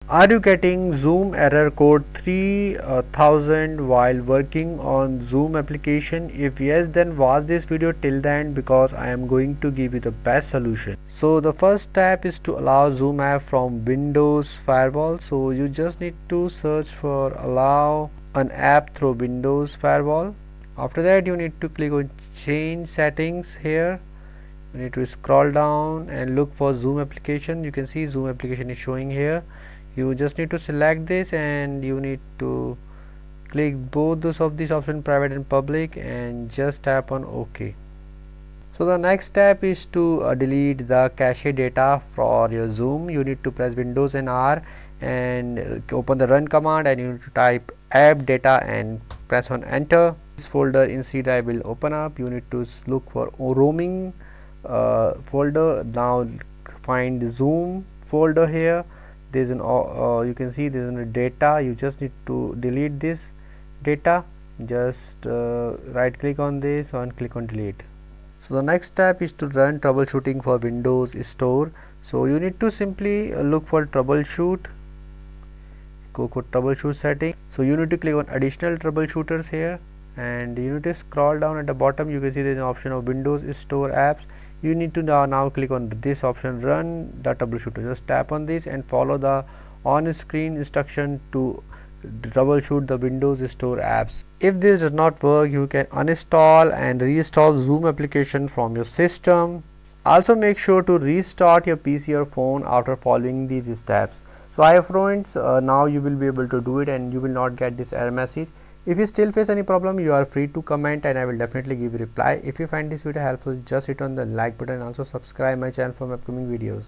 Are you getting Zoom error code 3000 while working on Zoom application? If yes, then watch this video till the end because I am going to give you the best solution. So the first step is to allow Zoom app from Windows Firewall. So you just need to search for allow an app through Windows Firewall. After that you need to click on change settings here. You need to scroll down and look for Zoom application. You can see Zoom application is showing here. You just need to select this and you need to click both those of these options, private and public, and just tap on OK. So the next step is to delete the cache data for your Zoom. You need to press Windows and R and open the run command, and you need to type app data and press on enter. This folder in C drive will open up. You need to look for roaming folder. Now find Zoom folder here. There's an you can see there's a data. You just need to delete this data. Just right click on this and click on delete. So the next step is to run troubleshooting for Windows Store. So you need to simply look for troubleshoot, go for troubleshoot setting. So you need to click on additional troubleshooters here, and you need to scroll down at the bottom. You can see there is an option of Windows Store apps. You need to now click on this option, run the troubleshooter. Just tap on this and follow the on screen instruction to troubleshoot the Windows Store apps. If this does not work, you can uninstall and reinstall Zoom application from your system. Also make sure to restart your PC or phone after following these steps. So I have friends, now you will be able to do it and you will not get this error message. If you still face any problem, you are free to comment and I will definitely give you reply. If you find this video helpful, just hit on the like button and also subscribe my channel for my upcoming videos.